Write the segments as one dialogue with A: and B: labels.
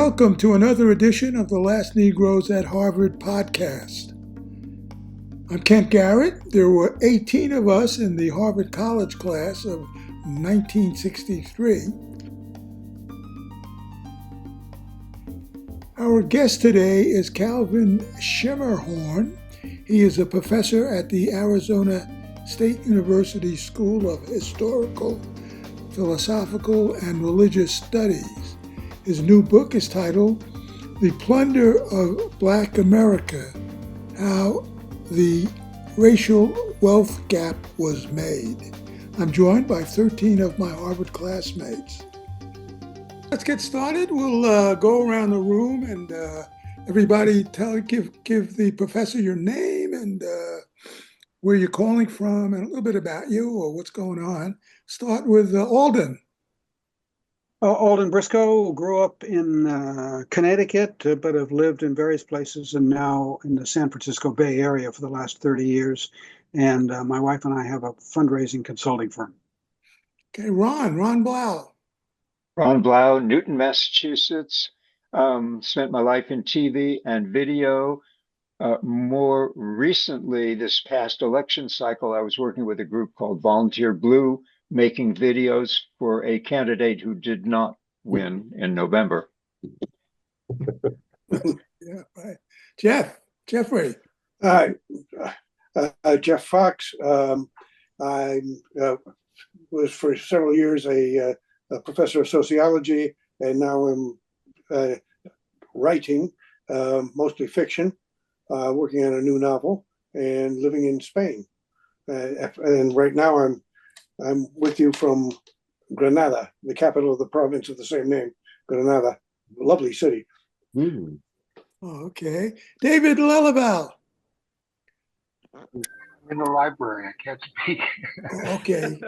A: Welcome to another edition of the Last Negroes at Harvard podcast. I'm Kent Garrett. There were 18 of us in the Harvard College class of 1963. Our guest today is Calvin Schermerhorn. He is a professor at the Arizona State University School of Historical, Philosophical, and Religious Studies. His new book is titled The Blunder of Black America, How the Racial Wealth Gap Was Made. I'm joined by 13 of my Harvard classmates. Let's get started. We'll go around the room and everybody give the professor your name and where you're calling from and a little bit about you or what's going on. Start with Alden.
B: Alden Briscoe, grew up in Connecticut, but have lived in various places and now in the San Francisco Bay Area for the last 30 years. And my wife and I have a fundraising consulting firm.
A: Okay, Ron Blau.
C: Ron Blau, Newton, Massachusetts. Spent my life in TV and video. More recently, this past election cycle, I was working with a group called Volunteer Blue, making videos for a candidate who did not win in November.
A: Yeah, right. Jeffrey.
D: Hi, Jeff Fox. I was for several years a professor of sociology, and now I'm writing, mostly fiction, working on a new novel, and living in Spain. And right now I'm with you from Granada, the capital of the province of the same name, Granada. Lovely city.
A: Oh, okay. David Lelleval.
E: In the library, I can't speak.
A: Okay.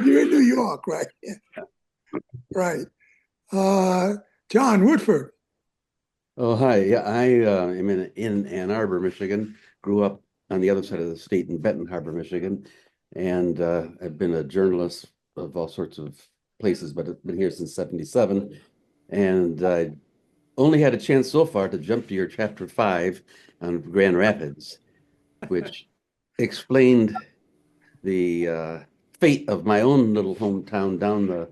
A: You're in New York, right? Yeah. Right. John Woodford.
F: Oh, hi. Yeah, I am in Ann Arbor, Michigan. Grew up on the other side of the state in Benton Harbor, Michigan. And I've been a journalist of all sorts of places, but I've been here since 1977. And I only had a chance so far to jump to your chapter 5 on Grand Rapids, which explained the fate of my own little hometown down the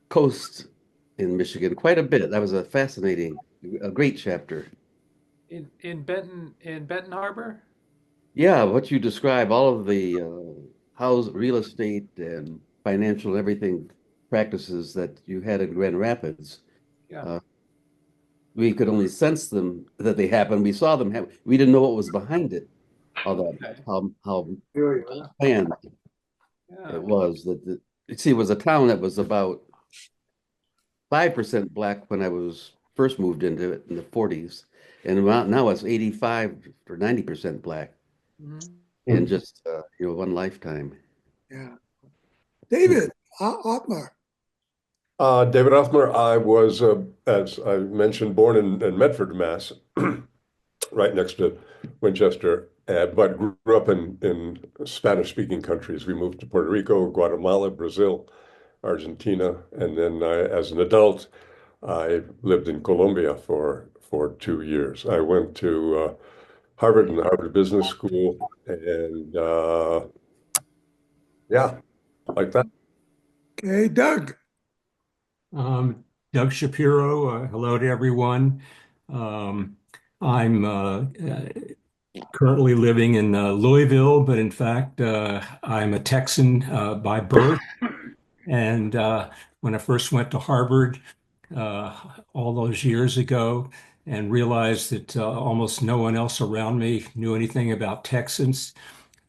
F: coast in Michigan quite a bit. That was a great chapter.
G: In Benton Harbor?
F: Yeah, what you describe, all of the house, real estate and financial and everything practices that you had in Grand Rapids.
G: Yeah.
F: We could only sense them that they happened. We saw them happen. We didn't know what was behind it. All that, how planned it was. It was a town that was about 5% black when I was first moved into it in the 40s, and now it's 85 or 90% black in just one lifetime.
A: Yeah. David Othmar.
H: David Othmar. I was, as I mentioned, born in Medford, Mass, right next to Winchester, but grew up in Spanish-speaking countries. We moved to Puerto Rico, Guatemala, Brazil, Argentina, and then as an adult, I lived in Colombia for 2 years. I went to Harvard and the Harvard Business School, and like that.
A: Okay, Doug.
I: Doug Shapiro. Hello to everyone. I'm currently living in Louisville, but in fact, I'm a Texan by birth. And when I first went to Harvard all those years ago and realized that almost no one else around me knew anything about Texans,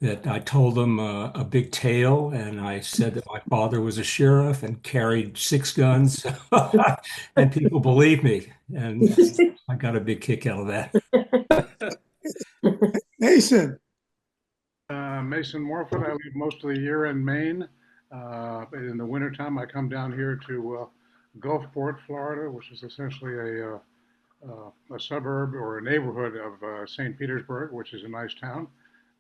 I: that I told them a big tale, and I said that my father was a sheriff and carried 6 guns, and people believed me, and I got a big kick out of that.
A: Mason.
E: Mason Morford. I live most of the year in Maine. But in the wintertime, I come down here to Gulfport, Florida, which is essentially a suburb or a neighborhood of St. Petersburg, which is a nice town.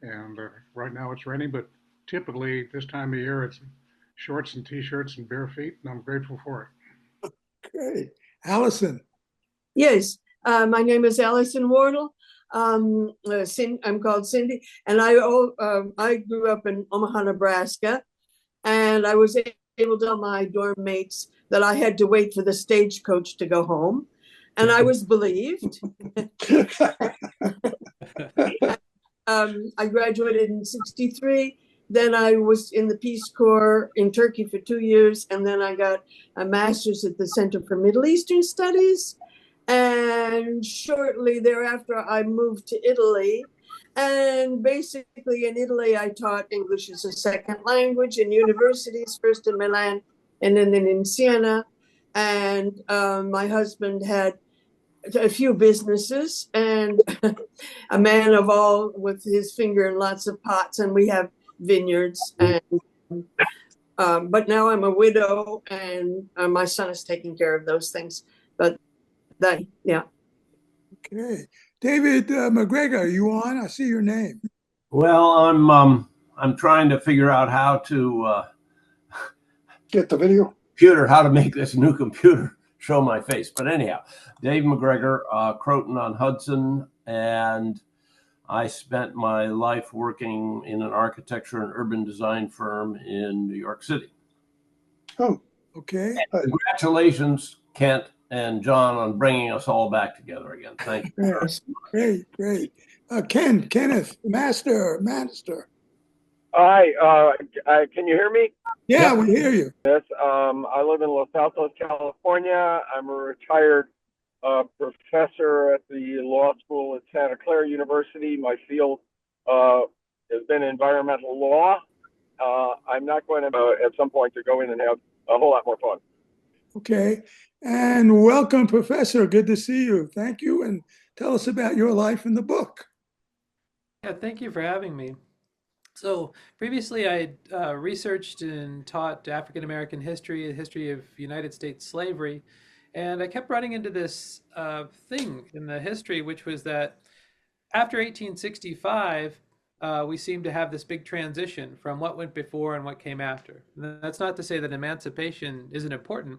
E: And right now it's raining, but typically this time of year it's shorts and t-shirts and bare feet, and I'm grateful for it.
A: Great. Allison.
J: Yes, my name is Allison Wardle. I'm called Cindy, and I grew up in Omaha, Nebraska, and I was able to tell my dorm mates that I had to wait for the stagecoach to go home, and I was believed. I graduated in '63. Then I was in the Peace Corps in Turkey for 2 years, and then I got a master's at the Center for Middle Eastern Studies. And shortly thereafter, I moved to Italy. And basically, in Italy, I taught English as a second language in universities, first in Milan and then in Siena. And my husband had a few businesses and a man of all with his finger in lots of pots, and we have vineyards. And but now I'm a widow, and my son is taking care of those things. But that, yeah.
A: Okay. David McGregor, are you on? I see your name.
K: Well, I'm trying to figure out how to
D: Get the video.
K: how to make this new computer show my face. But anyhow, Dave McGregor, Croton on Hudson, and I spent my life working in an architecture and urban design firm in New York City.
D: Oh,
A: Okay.
K: And congratulations, Kent and John, on bringing us all back together again. Thank you.
A: Great. Kenneth, Master.
L: Hi, can you hear me?
A: Yeah, we hear you.
L: Yes, I live in Los Altos, California. I'm a retired professor at the law school at Santa Clara University. My field has been environmental law. I'm not going to, at some point, to go in and have a whole lot more fun.
A: Okay. And welcome, Professor. Good to see you. Thank you. And tell us about your life in the book.
G: Yeah, thank you for having me. So previously I researched and taught African American history, the history of United States slavery, and I kept running into this thing in the history, which was that after 1865, we seem to have this big transition from what went before and what came after. And that's not to say that emancipation isn't important,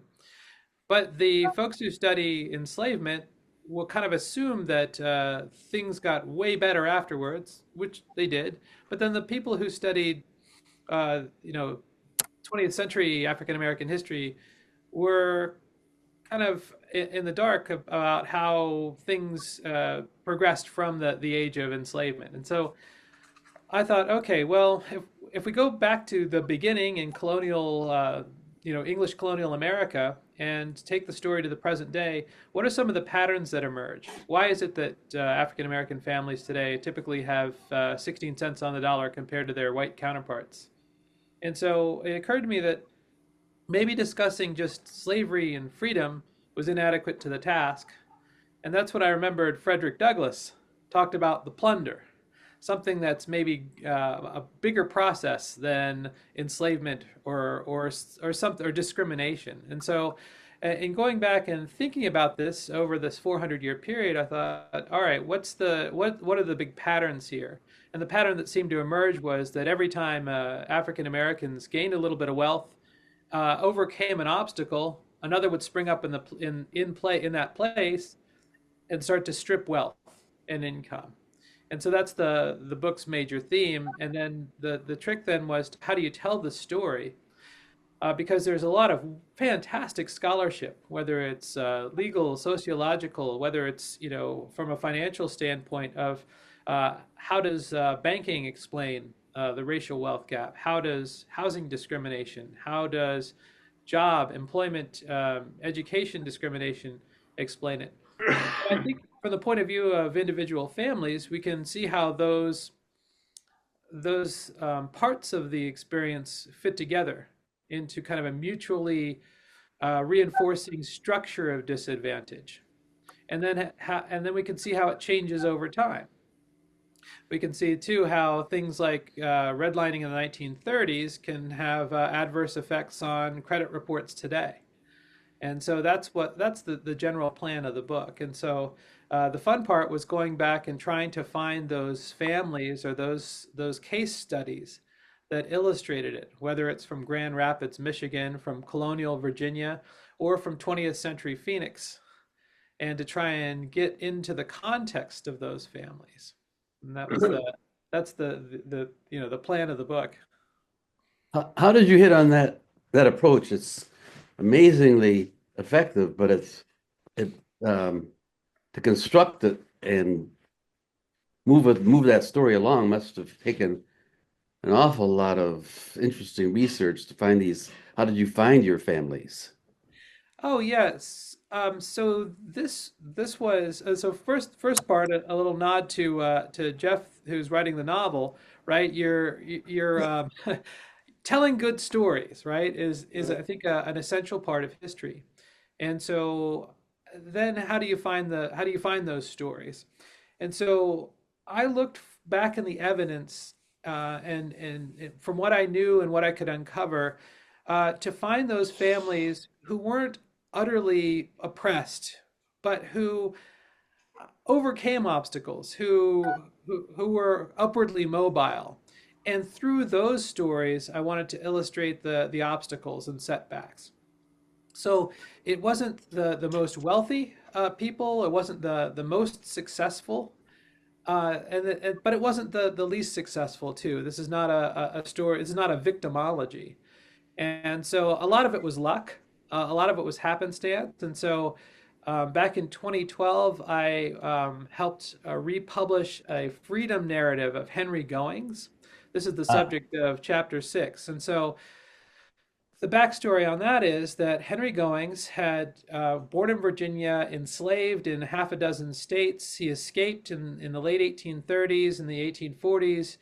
G: but the folks who study enslavement will kind of assume that things got way better afterwards, which they did. But then the people who studied, uh, you know, 20th century African American history were kind of in the dark about how things progressed from the age of enslavement. And so I thought, okay, well, if we go back to the beginning in colonial, English colonial America and take the story to the present day, what are some of the patterns that emerge? Why is it that African American families today typically have 16 cents on the dollar compared to their white counterparts? And so it occurred to me that maybe discussing just slavery and freedom was inadequate to the task. And that's what I remembered Frederick Douglass talked about the plunder, something that's maybe a bigger process than enslavement or something or discrimination. And so, in going back and thinking about this over this 400-year period, I thought, all right, what are the big patterns here? And the pattern that seemed to emerge was that every time African Americans gained a little bit of wealth, overcame an obstacle, another would spring up in that place and start to strip wealth and income. And so that's the book's major theme. And then the trick then was how do you tell the story? Because there's a lot of fantastic scholarship, whether it's legal, sociological, whether it's from a financial standpoint of how does banking explain the racial wealth gap? How does housing discrimination? How does job, employment, education discrimination explain it? I think from the point of view of individual families, we can see how those parts of the experience fit together into kind of a mutually reinforcing structure of disadvantage, and then we can see how it changes over time. We can see too how things like redlining in the 1930s can have adverse effects on credit reports today. And so that's the general plan of the book. And so the fun part was going back and trying to find those families or those case studies that illustrated it, whether it's from Grand Rapids, Michigan, from colonial Virginia, or from 20th century Phoenix. and to try and get into the context of those families. And that's the the plan of the book.
F: How did you hit on that approach? It's amazingly effective, but it to construct it and move that story along must have taken an awful lot of interesting research to find these. How did you find your families?
G: Oh yes. So this was so first part a little nod to Jeff who's writing the novel, right? You're telling good stories, right? Is I think an essential part of history. And so then how do you find those stories? And so I looked back in the evidence and from what I knew and what I could uncover to find those families who weren't utterly oppressed, but who overcame obstacles, who were upwardly mobile. And through those stories, I wanted to illustrate the obstacles and setbacks. So it wasn't the most wealthy people, it wasn't the most successful, but it wasn't the least successful too. This is not a story. This is not a victimology. And so a lot of it was luck, a lot of it was happenstance. And so back in 2012, I helped republish a freedom narrative of Henry Goings. This is the
F: Ah,
G: subject of chapter 6. And so the backstory on that is that Henry Goings had born in Virginia, enslaved in half a dozen states. He escaped in the late 1830s and the 1840s,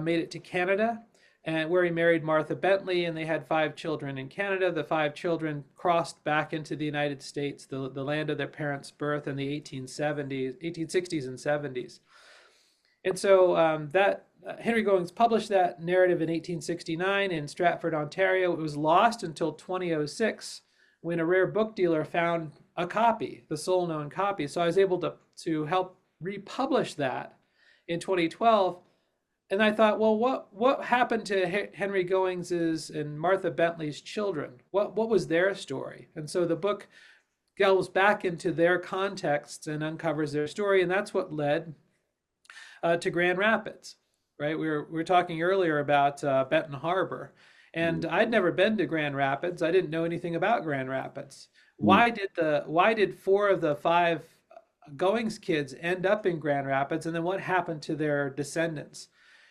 G: made it to Canada, and where he married Martha Bentley, and they had 5 children in Canada. The 5 children crossed back into the United States, the land of their parents' birth, in the 1870s, 1860s and 70s. And so that Henry Goings published that narrative in 1869 in Stratford, Ontario. It was lost until 2006 when a rare book dealer found a copy, the sole known copy. So I was able to help republish that in 2012. And I thought, well, what happened to Henry Goings's and Martha Bentley's children? What was their story? And so the book delves back into their contexts and uncovers their story, and that's what led to Grand Rapids, right? We were talking earlier about Benton Harbor, and
F: mm,
G: I'd never been to Grand Rapids. I didn't know anything about Grand Rapids.
F: mm.
G: Why did 4 of the 5 Goings kids end up in Grand Rapids, and then what happened to their descendants?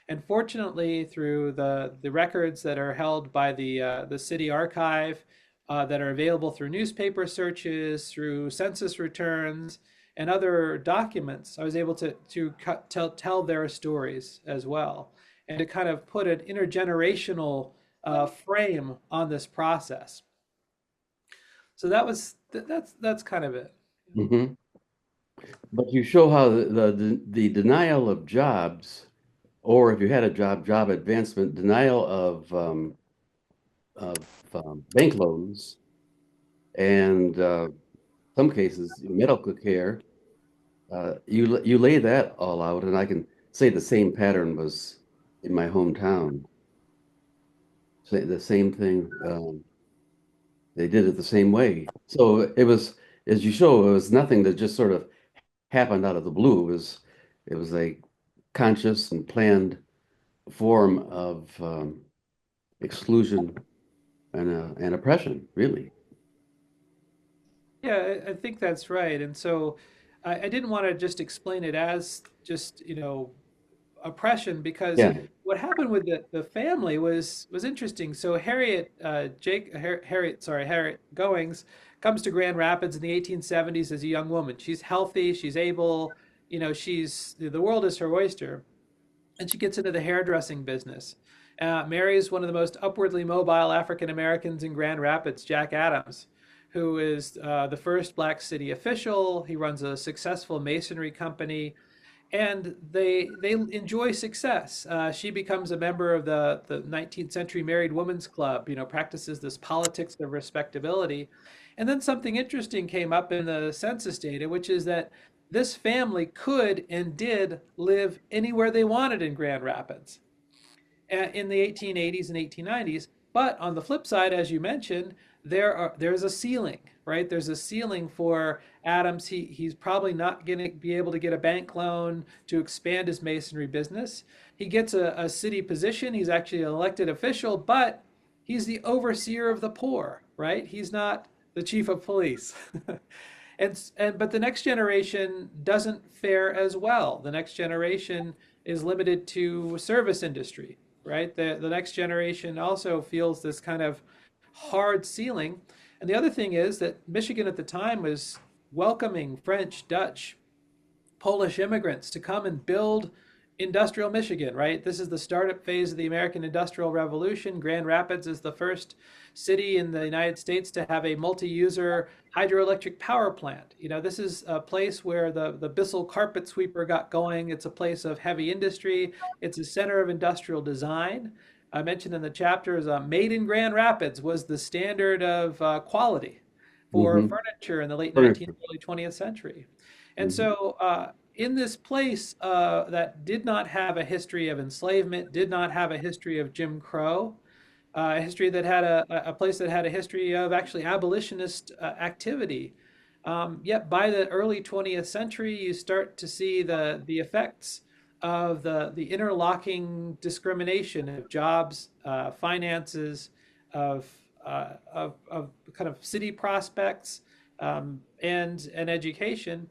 G: And fortunately, through the records that are held by the city archive, that are available through newspaper searches, through census returns, and other documents, I was able to tell their stories as well, and to kind of put an intergenerational frame on this process. So that's kind of it.
F: Mhm. But you show how the denial of jobs, or if you had a job advancement, denial of bank loans, and some cases medical care. You lay that all out, and I can say the same pattern was in my hometown. Say the same thing. They did it the same way. So it was, as you show, it was nothing that just sort of happened out of the blue. It was a conscious and planned form of exclusion and oppression, really.
G: Yeah, I think that's right. And so I didn't want to just explain it as just, oppression, because
F: Yeah.
G: what happened with the family was interesting. So Harriet Goings comes to Grand Rapids in the 1870s as a young woman. She's healthy, she's able, she's the world is her oyster, and she gets into the hairdressing business. Marries one of the most upwardly mobile African Americans in Grand Rapids, Jack Adams, who is the first black city official. He runs a successful masonry company, and they enjoy success. She becomes a member of the 19th century Married Women's Club. Practices this politics of respectability. And then something interesting came up in the census data, which is that this family could and did live anywhere they wanted in Grand Rapids in the 1880s and 1890s. But on the flip side, as you mentioned, there's a ceiling, right? There's a ceiling for Adams, he's probably not going to be able to get a bank loan to expand his masonry business. He gets a city position. He's actually an elected official, but he's the overseer of the poor, right? He's not the chief of police. And but the next generation doesn't fare as well. The next generation is limited to service industry, right? The next generation also feels this kind of hard ceiling. And the other thing is that Michigan at the time was welcoming French, Dutch, Polish immigrants to come and build industrial Michigan, right? This is the startup phase of the American Industrial Revolution. Grand Rapids is the first city in the United States to have a multi-user hydroelectric power plant. You know, this is a place where the Bissell carpet sweeper got going. It's a place of heavy industry. It's a center of industrial design. I mentioned in the chapters, made in Grand Rapids was the standard of quality for
F: Mm-hmm.
G: furniture in the late 19th,
F: Furniture.
G: early 20th century. And
F: Mm-hmm.
G: so in this place that did not have a history of enslavement, did not have a history of Jim Crow, a history that had a place that had a history of actually abolitionist activity. Yet by the early 20th century, you start to see the effects of the interlocking discrimination of jobs, finances, of, of kind of city prospects, and education.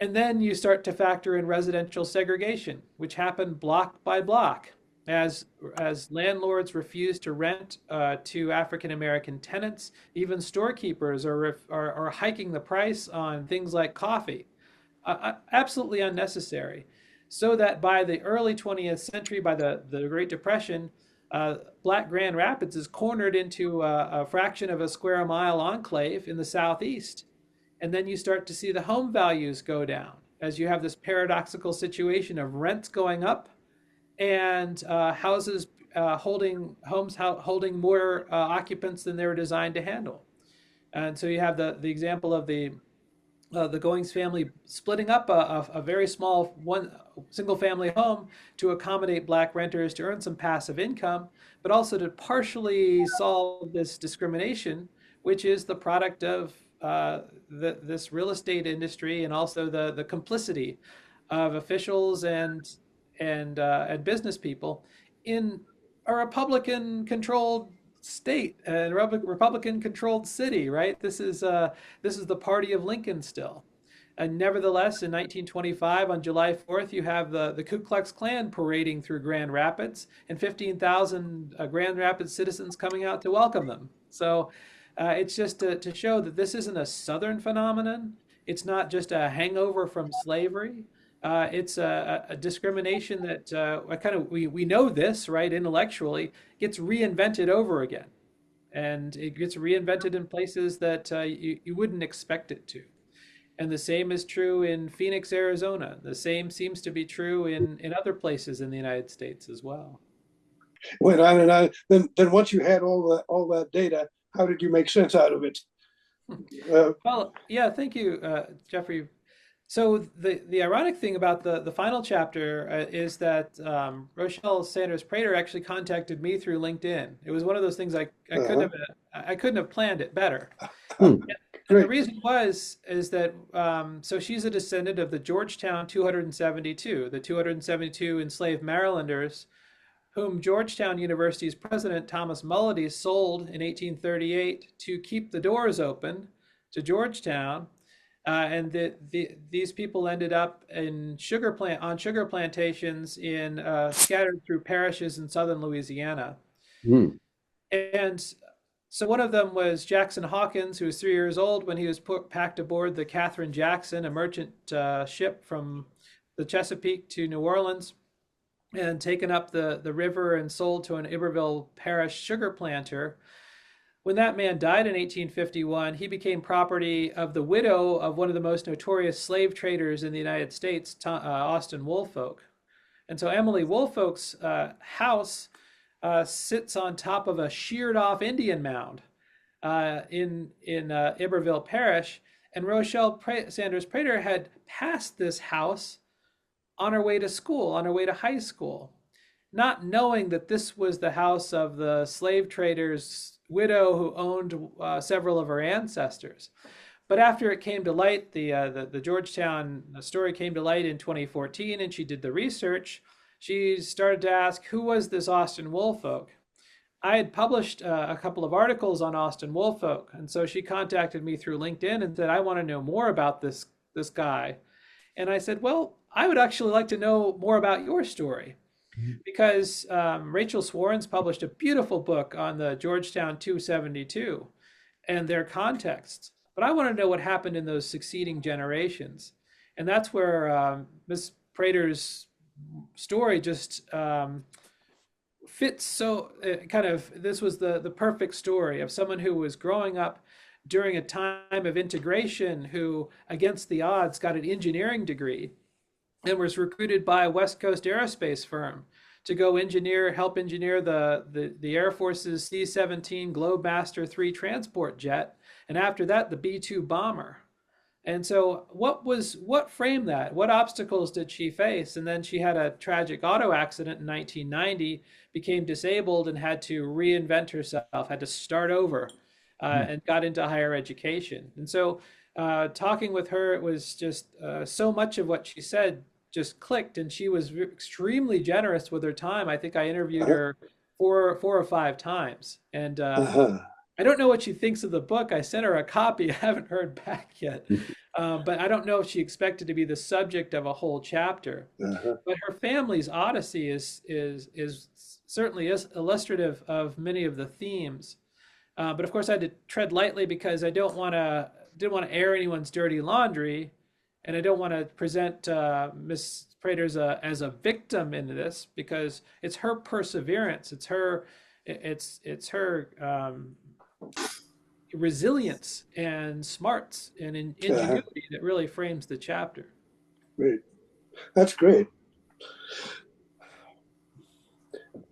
G: And then you start to factor in residential segregation, which happened block by block as landlords refuse to rent to African American tenants. Even storekeepers are hiking the price on things like coffee, absolutely unnecessary. So that by the early 20th century, by the Great Depression, Black Grand Rapids is cornered into a fraction of a square mile enclave in the southeast. And then you start to see the home values go down as you have this paradoxical situation of rents going up and houses holding more occupants than they were designed to handle. And so you have the example of the Goings family splitting up a very small one single family home to accommodate black renters to earn some passive income, but also to partially solve this discrimination, which is the product of this real estate industry and also the complicity of officials and business people in a Republican-controlled state and Republican-controlled city, right? This is the party of Lincoln still. And nevertheless, in 1925, on July 4th, you have the Ku Klux Klan parading through Grand Rapids and 15,000 Grand Rapids citizens coming out to welcome them. So it's just to show that this isn't a Southern phenomenon. It's not just a hangover from slavery. It's a discrimination that we know this, right, intellectually, gets reinvented over again. And it gets reinvented in places that you wouldn't expect it to. And the same is true in Phoenix, Arizona. The same seems to be true in other places in the United States as well.
D: Went on and on. Then once you had all that data, how did you make sense out of it?
G: Well, yeah, thank you, Jeffrey. So the ironic thing about the final chapter is that Rochelle Sanders Prater actually contacted me through LinkedIn. It was one of those things I couldn't have planned it better. And the reason is that so she's a descendant of the Georgetown 272, the 272 enslaved Marylanders, whom Georgetown University's president Thomas Mulledy sold in 1838 to keep the doors open to Georgetown. And these people ended up on sugar plantations scattered through parishes in southern Louisiana.
F: Mm.
G: And so one of them was Jackson Hawkins, who was 3 years old when he was packed aboard the Catherine Jackson, a merchant ship from the Chesapeake to New Orleans, and taken up the river and sold to an Iberville Parish sugar planter. When that man died in 1851, he became property of the widow of one of the most notorious slave traders in the United States, Austin Woolfolk. And so Emily Woolfolk's house sits on top of a sheared off Indian mound in Iberville Parish. And Rochelle Sanders Prater had passed this house on her way to school, on her way to high school, not knowing that this was the house of the slave trader's widow who owned several of her ancestors. But after it came to light, the Georgetown story came to light in 2014, and she did the research. She started to ask, who was this Austin Woolfolk? I had published a couple of articles on Austin Woolfolk, and so she contacted me through LinkedIn and said, "I want to know more about this guy." And I said, "Well, I would actually like to know more about your story." Because Rachel Swarns published a beautiful book on the Georgetown 272 and their context. But I want to know what happened in those succeeding generations. And that's where Ms. Prater's story just fits so kind of, this was the perfect story of someone who was growing up during a time of integration, who, against the odds, got an engineering degree and was recruited by a West Coast aerospace firm to go help engineer the Air Force's C-17 Globemaster III transport jet, and after that, the B-2 bomber. And so what framed that? What obstacles did she face? And then she had a tragic auto accident in 1990, became disabled and had to reinvent herself, had to start over, and got into higher education. And so talking with her, it was just so much of what she said just clicked, and she was extremely generous with her time. I think I interviewed her four or five times, and I don't know what she thinks of the book. I sent her a copy. I haven't heard back yet, but I don't know if she expected to be the subject of a whole chapter. But her family's odyssey is certainly is illustrative of many of the themes. But of course, I had to tread lightly because I didn't want to air anyone's dirty laundry, and I don't want to present Miss Prater as a victim in this, because it's her perseverance, it's her resilience and smarts and ingenuity that really frames the chapter.
D: Great. That's great.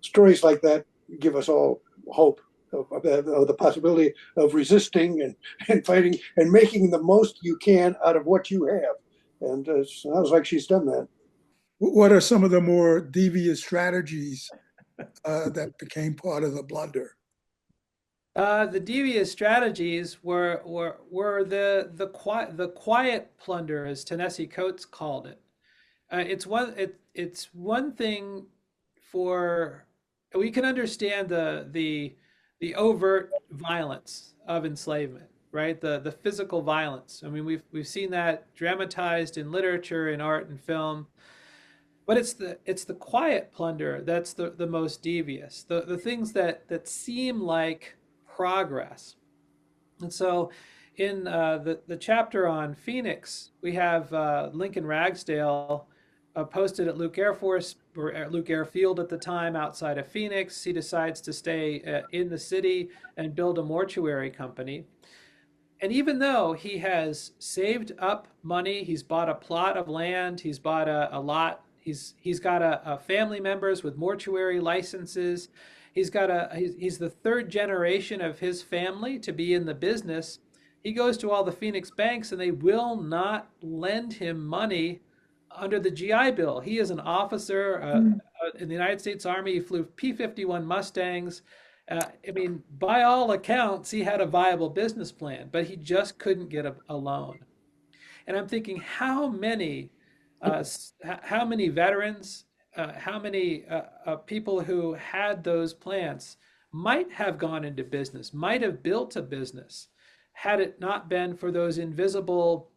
D: Stories like that give us all hope of the possibility of resisting and fighting and making the most you can out of what you have. And it sounds like she's done that.
A: What are some of the more devious strategies that became part of the blunder?
G: The devious strategies were the quiet plunder, as Ta-Nehisi Coates called it. It's one thing for we can understand the overt violence of enslavement, right? The physical violence. I mean, we've seen that dramatized in literature, in art, and film. But it's the quiet plunder that's the most devious. The things that seem like progress. And so in the chapter on Phoenix, we have Lincoln Ragsdale posted at Luke Air Force, or at Luke Airfield at the time, outside of Phoenix. He decides to stay in the city and build a mortuary company. And even though he has saved up money, he's bought a plot of land, he's bought a lot, he's got a family members with mortuary licenses, he's the third generation of his family to be in the business. He goes to all the Phoenix banks and they will not lend him money under the GI Bill. He is an officer in the United States Army. He flew P-51 Mustangs. I mean, by all accounts, he had a viable business plan, but he just couldn't get a loan. And I'm thinking, how many veterans, how many people who had those plans might have gone into business, might have built a business, had it not been for those invisible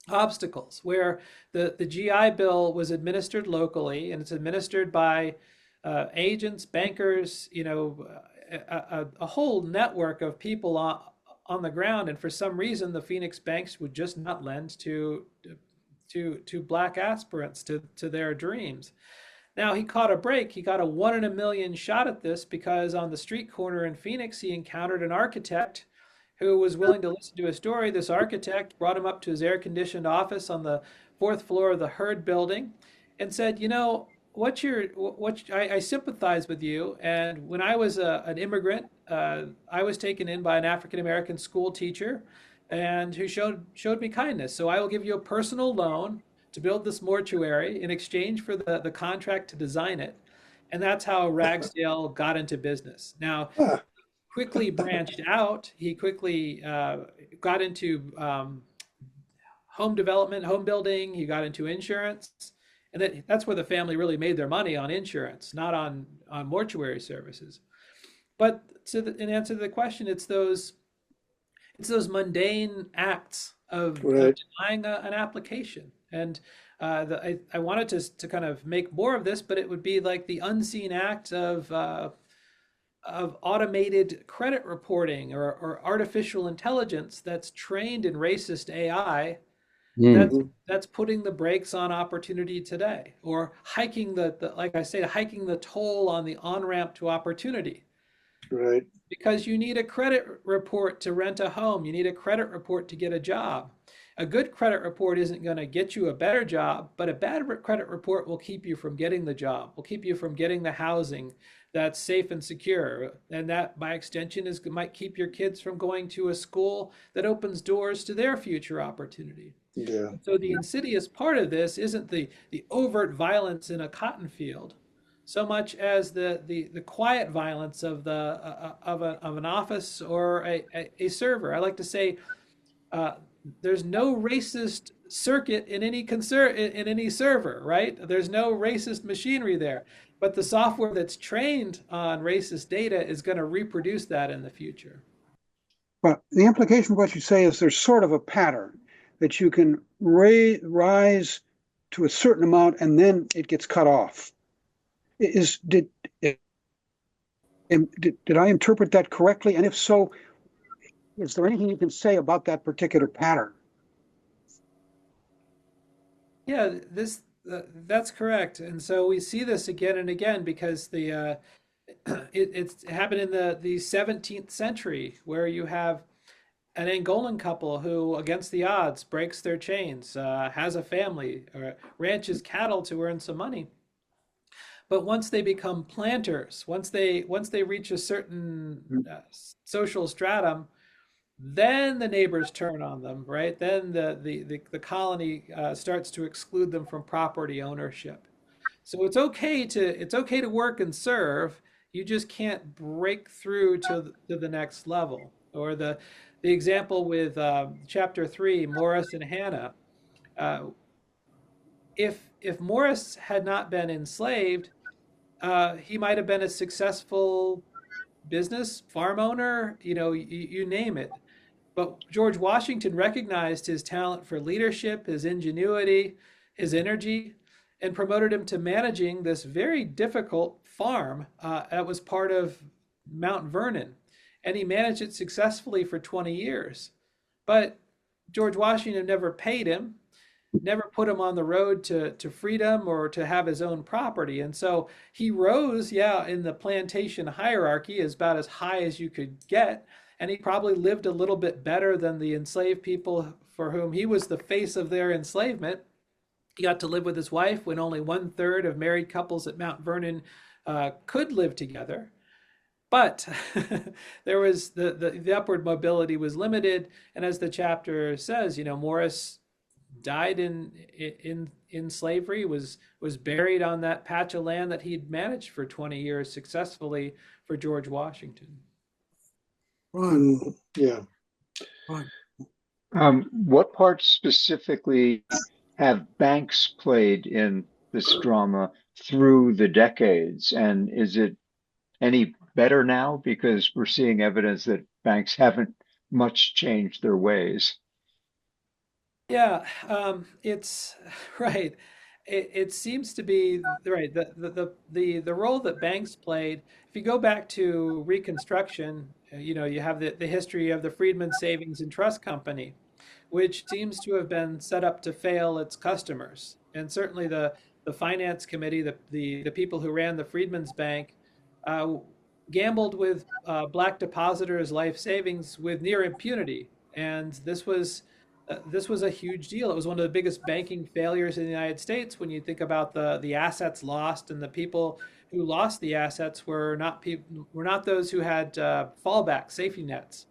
G: obstacles, where the GI Bill was administered locally, and it's administered by agents, bankers, a whole network of people on the ground. And for some reason, the Phoenix banks would just not lend to black aspirants to their dreams. Now he caught a break. He got a 1 in a million shot at this, because on the street corner in Phoenix, he encountered an architect who was willing to listen to his story. This architect brought him up to his air-conditioned office on the 4th floor of the Hurd building and said, I sympathize with you. And when I was an immigrant, I was taken in by an African-American school teacher and who showed me kindness. So I will give you a personal loan to build this mortuary in exchange for the contract to design it. And that's how Ragsdale got into business. Now, quickly branched out. He quickly got into home development, home building. He got into insurance, and that's where the family really made their money, on insurance, not on mortuary services. But in answer to the question, it's those mundane acts of
D: Right.
G: denying an application. And I wanted to kind of make more of this, but it would be like the unseen act of automated credit reporting, or artificial intelligence that's trained in racist AI,
F: Mm.
G: that's putting the brakes on opportunity today, or hiking like I say, hiking the toll on the on-ramp to opportunity.
D: Right.
G: Because you need a credit report to rent a home. You need a credit report to get a job. A good credit report isn't going to get you a better job, but a bad credit report will keep you from getting the job, will keep you from getting the housing that's safe and secure. And that, by extension, might keep your kids from going to a school that opens doors to their future opportunity.
D: Yeah.
G: So the insidious part of this isn't the overt violence in a cotton field, so much as the quiet violence of an office or a server. I like to say, there's no racist circuit in any server, right? There's no racist machinery there, but the software that's trained on racist data is going to reproduce that in the future.
B: But the implication of what you say is there's sort of a pattern that you can rise to a certain amount and then it gets cut off. Did I interpret that correctly? And if so, is there anything you can say about that particular pattern?
G: Yeah, that's correct. And so we see this again and again because it's happened in the 17th century, where you have an Angolan couple who, against the odds, breaks their chains, has a family, or ranches cattle to earn some money. But once they become planters, once they reach a certain social stratum, then the neighbors turn on them, right? Then the colony starts to exclude them from property ownership. So it's okay to work and serve. You just can't break through to the next level. Or the example with chapter 3, Morris and Hannah. Uh, if Morris had not been enslaved, he might have been a successful business farm owner. You name it. But George Washington recognized his talent for leadership, his ingenuity, his energy, and promoted him to managing this very difficult farm that was part of Mount Vernon. And he managed it successfully for 20 years. But George Washington never paid him, never put him on the road to freedom or to have his own property. And so he rose, yeah, in the plantation hierarchy, is about as high as you could get. And he probably lived a little bit better than the enslaved people for whom he was the face of their enslavement. He got to live with his wife when only 1/3 of married couples at Mount Vernon could live together. But there was the upward mobility was limited. And as the chapter says, Morris died in slavery, was buried on that patch of land that he'd managed for 20 years successfully for George Washington.
D: Yeah.
C: What part specifically have banks played in this drama through the decades? And is it any better now? Because we're seeing evidence that banks haven't much changed their ways.
G: Yeah, it's right. It seems to be right. The role that banks played. If you go back to Reconstruction, you have the history of the Freedmen Savings and Trust Company, which seems to have been set up to fail its customers. And certainly the finance committee, the people who ran the Freedmen's Bank, uh, gambled with black depositors' life savings with near impunity. And this was a huge deal. It was one of the biggest banking failures in the United States. When you think about the assets lost, and the people who lost the assets were not those who had fallback safety nets.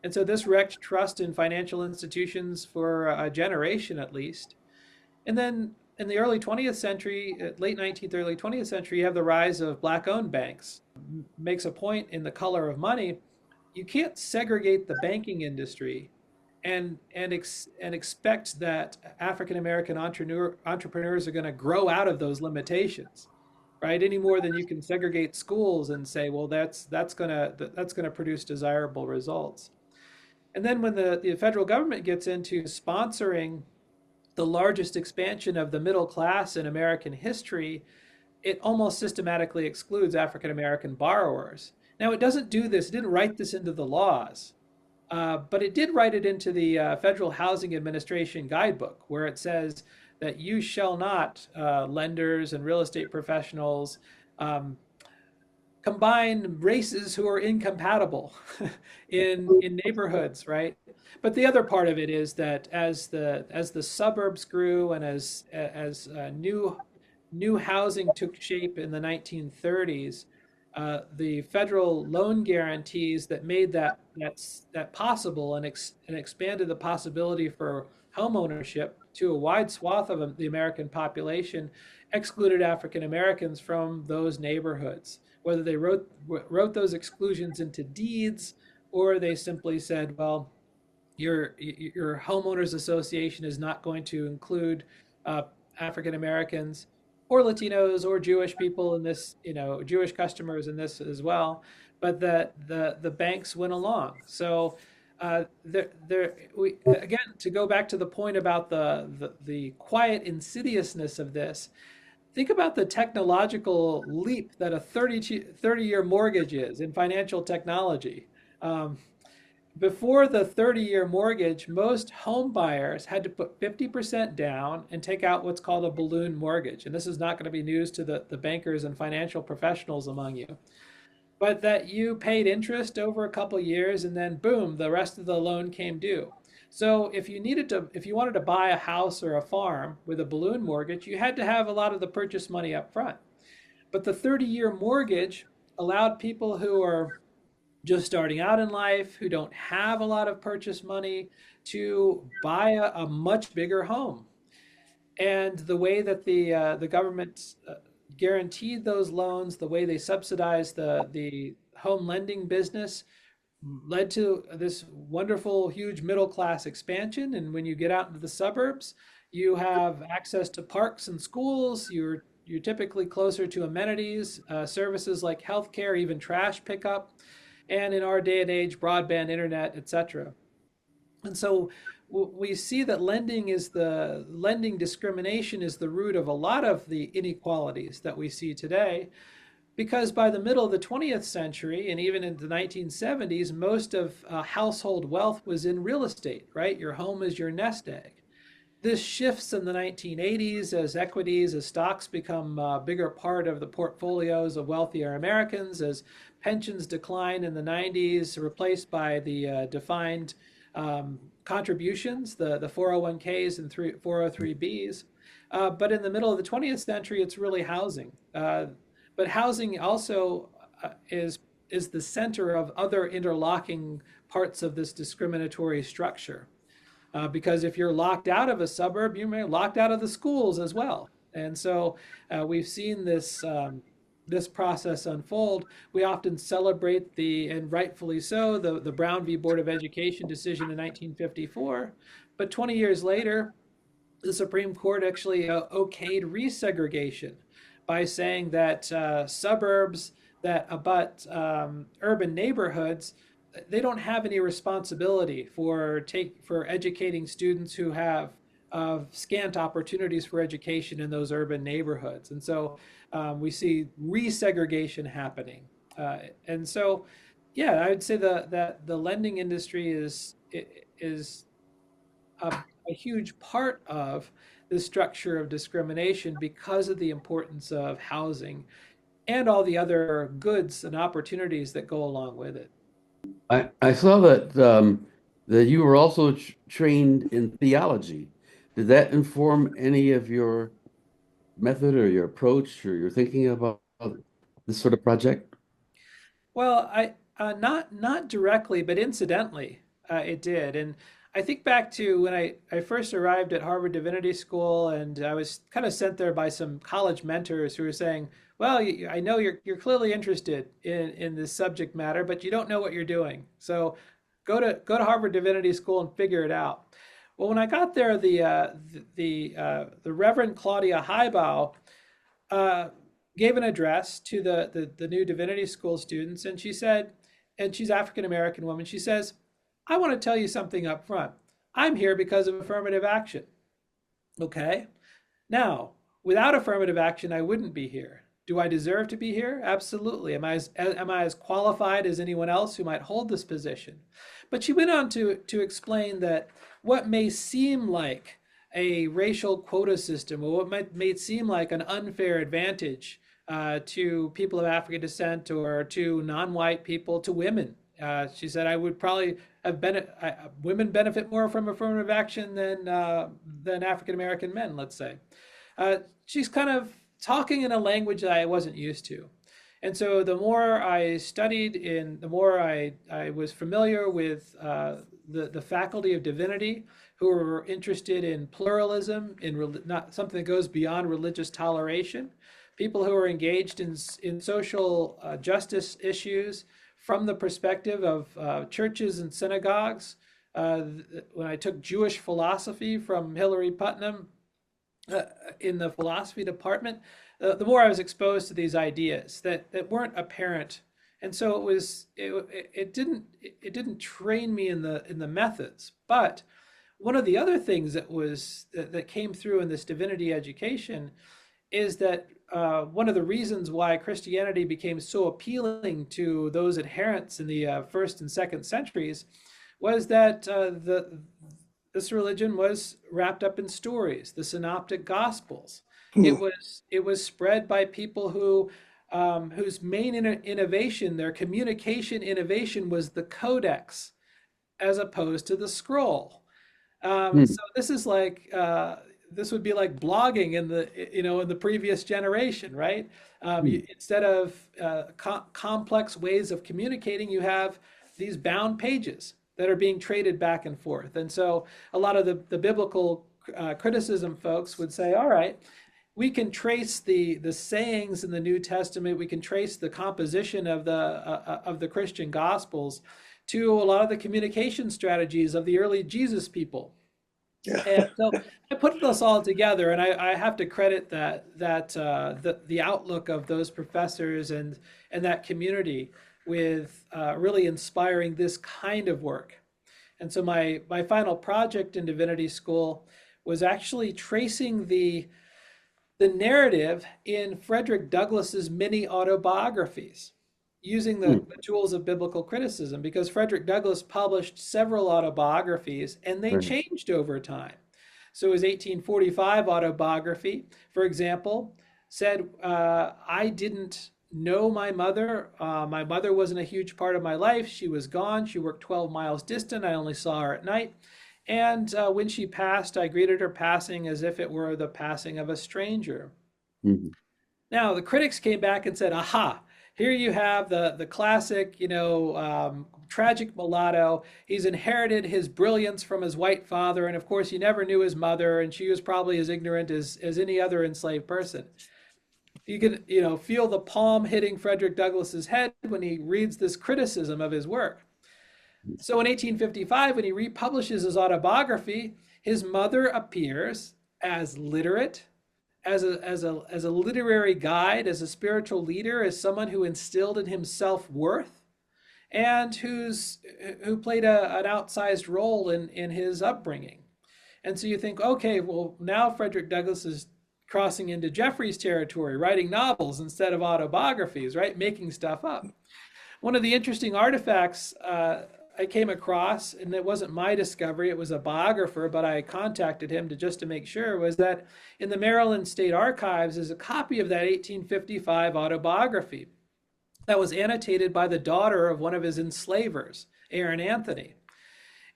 G: And so this wrecked trust in financial institutions for a generation at least. And then in the early 20th century, late 19th, early 20th century, you have the rise of black-owned banks. Makes a point in The Color of Money. You can't segregate the banking industry and expect that African American entrepreneurs are going to grow out of those limitations, right? Any more than you can segregate schools and say, well, that's gonna produce desirable results. And then when the federal government gets into sponsoring the largest expansion of the middle class in American history, it almost systematically excludes African American borrowers. Now, it doesn't do this, it didn't write this into the laws, but it did write it into the Federal Housing Administration guidebook, where it says that you shall not, lenders and real estate professionals, um, combine races who are incompatible in neighborhoods, right? But the other part of it is that as the suburbs grew and as new housing took shape in the 1930s, the federal loan guarantees that made that possible and expanded the possibility for home ownership to a wide swath of the American population excluded African Americans from those neighborhoods. Whether they wrote those exclusions into deeds or they simply said, well, your homeowners association is not going to include uh, African Americans or Latinos or Jewish people in this, Jewish customers in this as well, but that the banks went along. So we again, to go back to the point about the quiet insidiousness of this. Think about the technological leap that a 30-year mortgage is in financial technology. Um, Before the 30-year mortgage, most home buyers had to put 50% down and take out what's called a balloon mortgage. And this is not going to be news to the bankers and financial professionals among you, but that you paid interest over a couple years and then boom, the rest of the loan came due. So if you wanted to buy a house or a farm with a balloon mortgage, you had to have a lot of the purchase money up front. But the 30-year mortgage allowed people who are just starting out in life, who don't have a lot of purchase money, to buy a much bigger home. And the way that the government guaranteed those loans, the way they subsidized the home lending business, led to this wonderful, huge middle class expansion. And when you get out into the suburbs, you have access to parks and schools. You're typically closer to amenities, services like healthcare, even trash pickup, and in our day and age, broadband internet, etc. And so we see that lending discrimination is the root of a lot of the inequalities that we see today, because by the middle of the 20th century and even in the 1970s, most of household wealth was in real estate, right? Your home is your nest egg. This shifts in the 1980s as equities, as stocks become a bigger part of the portfolios of wealthier Americans, as pensions decline in the 90s, replaced by the defined contributions, the 401ks and 403bs. But in the middle of the 20th century, it's really housing. But housing also is the center of other interlocking parts of this discriminatory structure. Because if you're locked out of a suburb, you may be locked out of the schools as well. And so we've seen this process unfold. We often celebrate and rightfully so, the Brown v. Board of Education decision in 1954. But 20 years later, the Supreme Court actually okayed resegregation by saying that suburbs that abut urban neighborhoods, they don't have any responsibility for educating students who have scant opportunities for education in those urban neighborhoods. And so we see resegregation happening. And so, yeah, I would say that the lending industry is a huge part of the structure of discrimination because of the importance of housing and all the other goods and opportunities that go along with it.
F: I saw that you were also trained in theology. Did that inform any of your method or your approach or your thinking about this sort of project?
G: Well, I not directly, but incidentally, it did. And I think back to when I first arrived at Harvard Divinity School, and I was kind of sent there by some college mentors who were saying, well, I know you're clearly interested in this subject matter, but you don't know what you're doing. So go to Harvard Divinity School and figure it out. Well, when I got there, the Reverend Claudia Highbow uh, gave an address to the new divinity school students, and she said, and she's African American woman, she says, I want to tell you something up front. I'm here because of affirmative action. Okay. Now, without affirmative action, I wouldn't be here. Do I deserve to be here? Absolutely. Am I as qualified as anyone else who might hold this position? But she went on to explain that what may seem like a racial quota system, or what may seem like an unfair advantage to people of African descent or to non-white people, to women. She said, I would probably have women benefit more from affirmative action than African American men, let's say. She's kind of talking in a language that I wasn't used to. And so the more I studied, the more I was familiar with the faculty of divinity, who were interested in pluralism, not something that goes beyond religious toleration, people who are engaged in social justice issues from the perspective of churches and synagogues. When I took Jewish philosophy from Hilary Putnam in the philosophy department, the more I was exposed to these ideas that weren't apparent. And so it didn't train me in the methods. But one of the other things that came through in this divinity education is that one of the reasons why Christianity became so appealing to those adherents in the first and second centuries was that this religion was wrapped up in stories, the synoptic gospels. It was spread by people whose main innovation, their communication innovation, was the codex as opposed to the scroll. So this would be like blogging in the previous generation, right? Instead of complex ways of communicating, you have these bound pages that are being traded back and forth. And so a lot of the biblical criticism folks would say, all right, we can trace the sayings in the New Testament, we can trace the composition of the Christian Gospels to a lot of the communication strategies of the early Jesus people. And so I put this all together, and I have to credit the outlook of those professors and that community with really inspiring this kind of work. And so my final project in Divinity School was actually tracing the narrative in Frederick Douglass's mini autobiographies, using the tools of biblical criticism, because Frederick Douglass published several autobiographies and they changed over time. So his 1845 autobiography, for example, said, I didn't know my mother. My mother wasn't a huge part of my life. She was gone. She worked 12 miles distant. I only saw her at night. And when she passed, I greeted her passing as if it were the passing of a stranger.
F: Mm-hmm.
G: Now, the critics came back and said, aha, here you have the classic, tragic mulatto. He's inherited his brilliance from his white father. And of course, he never knew his mother, and she was probably as ignorant as any other enslaved person. You can, feel the palm hitting Frederick Douglass's head when he reads this criticism of his work. So in 1855, when he republishes his autobiography, his mother appears as literate, as a literary guide, as a spiritual leader, as someone who instilled in him self-worth, and who played an outsized role in his upbringing. And so you think, okay, well, now Frederick Douglass is crossing into Jeffrey's territory, writing novels instead of autobiographies, right? Making stuff up. One of the interesting artifacts I came across, and it wasn't my discovery, it was a biographer, but I contacted him just to make sure, was that in the Maryland State Archives is a copy of that 1855 autobiography that was annotated by the daughter of one of his enslavers, Aaron Anthony.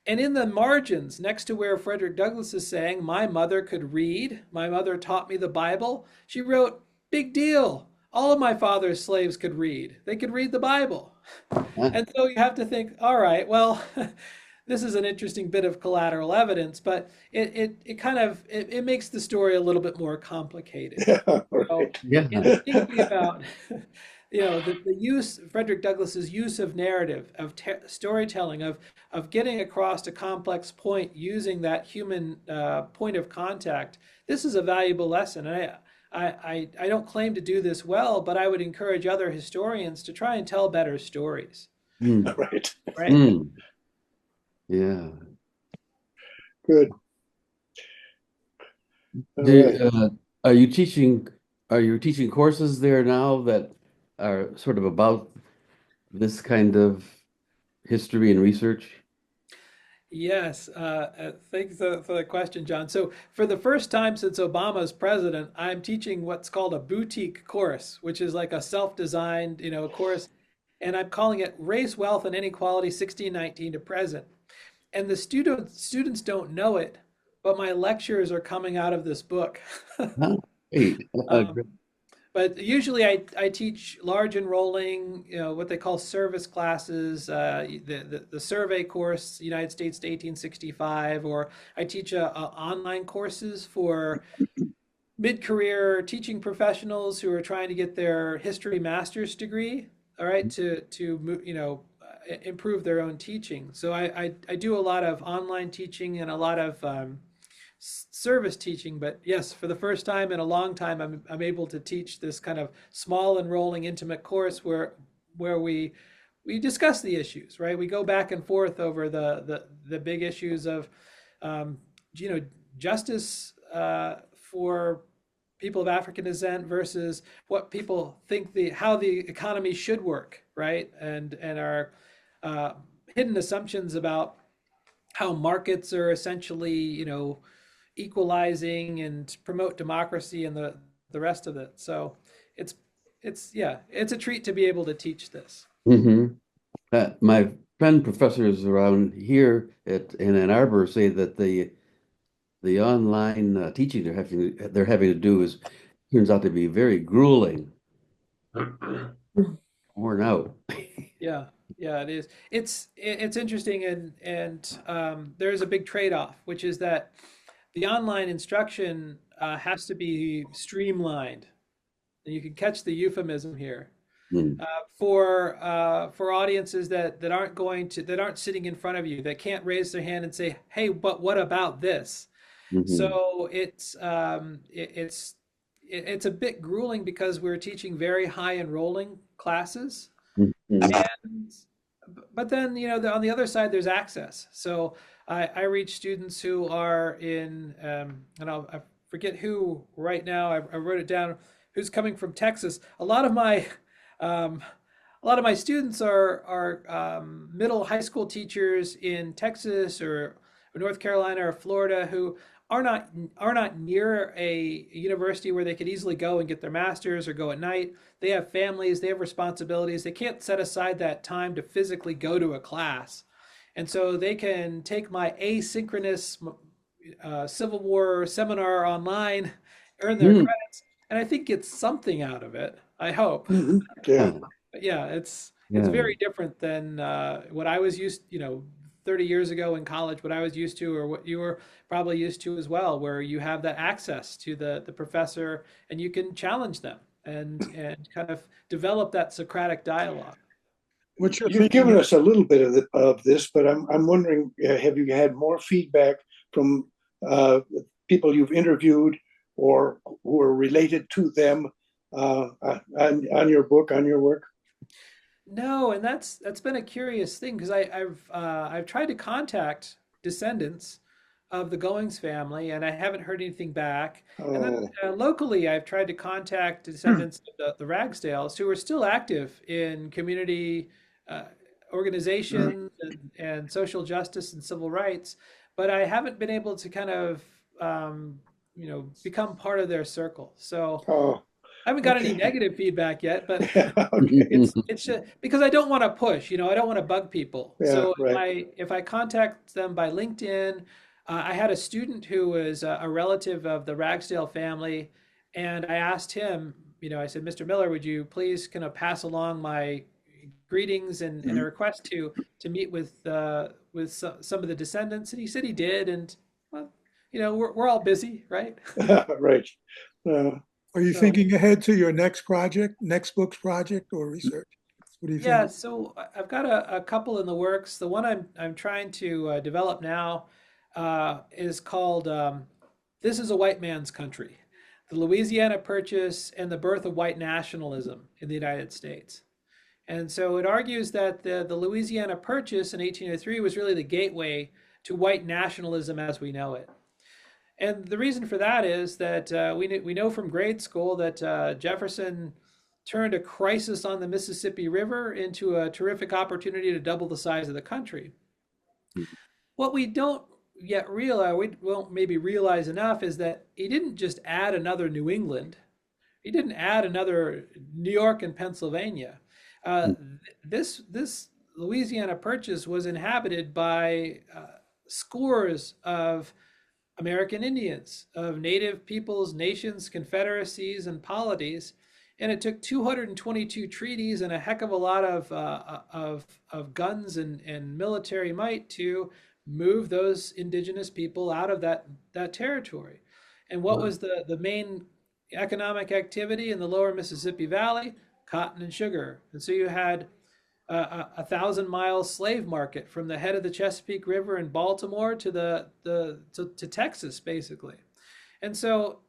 G: And in the margins, next to where Frederick Douglass is saying, my mother could read, my mother taught me the Bible, she wrote, big deal. All of my father's slaves could read. They could read the Bible. And so you have to think, all right, well, this is an interesting bit of collateral evidence, but it kind of it makes the story a little bit more complicated.
D: Yeah,
G: So
D: right.
F: Yeah.
G: in thinking about, the use, Frederick Douglass's use of narrative, of storytelling, of getting across a complex point using that human point of contact, this is a valuable lesson. And I don't claim to do this well, but I would encourage other historians to try and tell better stories,
F: Mm.
D: Right.
G: right?
F: Mm. Yeah.
D: Good. All right.
F: Are you teaching, courses there now that are sort of about this kind of history and research?
G: Yes, thanks for the question, John. So, for the first time since Obama's president, I'm teaching what's called a boutique course, which is like a self-designed, course, and I'm calling it Race, Wealth, and Inequality 1619 to Present. And the students don't know it, but my lectures are coming out of this book.
F: Oh, great.
G: Um, but usually I teach large enrolling, what they call service classes, the survey course, United States to 1865, or I teach online courses for mid-career teaching professionals who are trying to get their history master's degree, all right, improve their own teaching. So I do a lot of online teaching and a lot of service teaching, but yes, for the first time in a long time, I'm able to teach this kind of small enrolling intimate course where we discuss the issues, right? We go back and forth over the big issues of um, you know justice for people of African descent versus what people think how the economy should work, right? And our uh, hidden assumptions about how markets are essentially, equalizing and promote democracy and the rest of it. So it's it's a treat to be able to teach this.
F: Mm-hmm. My friend professors around here in Ann Arbor say that the online teaching they're having to do is turns out to be very grueling, worn out.
G: Yeah, yeah, it is. It's interesting, and there's a big trade-off, which is that the online instruction has to be streamlined, and you can catch the euphemism here.
F: Mm.
G: For audiences that aren't sitting in front of you, that can't raise their hand and say, "Hey, but what about this?"
F: Mhm.
G: So it's a bit grueling because we're teaching very high enrolling classes,
F: Mhm.
G: and but then on the other side there's access. So I reach students who are in I forget who right now. I wrote it down. Who's coming from Texas? Um, a lot of my students are middle high school teachers in Texas or North Carolina or Florida who are not near a university where they could easily go and get their master's or go at night. They have families, they have responsibilities. They can't set aside that time to physically go to a class. And so they can take my asynchronous Civil War seminar online, earn their
F: Mm.
G: credits, and I think get something out of it. I hope.
D: Mhm. Yeah.
G: But yeah, it's
F: Yeah.
G: very different than what I was used, 30 years ago in college, what I was used to, or what you were probably used to as well, where you have that access to the professor and you can challenge them and kind of develop that Socratic dialogue.
A: What's your
D: You've
A: thinking?
D: given us a little bit of this, but I'm wondering, have you had more feedback from people you've interviewed or who are related to them on your book, on your work?
G: No, and that's been a curious thing because I've tried to contact descendants of the Goings family, and I haven't heard anything back. And then
D: Oh,
G: locally, I've tried to contact descendants of the Ragsdales who are still active in community uh, organizations and social justice and civil rights, but I haven't been able to kind of become part of their circle. So.
D: oh,
G: I haven't got any
D: okay.
G: negative feedback yet, but
D: Okay.
G: it's just because I don't want to push, I don't want to bug people.
D: Yeah,
G: So if
D: right.
G: I contact them by LinkedIn, I had a student who was a relative of the Ragsdale family, and I asked him, I said, Mr. Miller, would you please kind of pass along my greetings and a request to meet with some of the descendants, and he said he did, and well, we're all busy, right?
D: Right. Uh,
A: Are you
G: So
A: thinking ahead to your next project, next book's project or research? What do you
G: yeah,
A: think?
G: so I've got a couple in the works. The one I'm trying to develop now is called "This is a White Man's Country: The Louisiana Purchase and the Birth of White Nationalism in the United States." And so it argues that the Louisiana Purchase in 1803 was really the gateway to white nationalism as we know it. And the reason for that is that we know from grade school that Jefferson turned a crisis on the Mississippi River into a terrific opportunity to double the size of the country. What we don't yet realize, we won't maybe realize enough, is that he didn't just add another New England. He didn't add another New York and Pennsylvania. Uh, this Louisiana Purchase was inhabited by scores of American Indians, of native peoples, nations, confederacies, and polities. And it took 222 treaties and a heck of a lot of guns and military might to move those indigenous people out of that territory. And what was the main economic activity in the lower Mississippi Valley? Cotton and sugar. And so you had a 1,000-mile slave market from the head of the Chesapeake River in Baltimore to Texas, basically. And so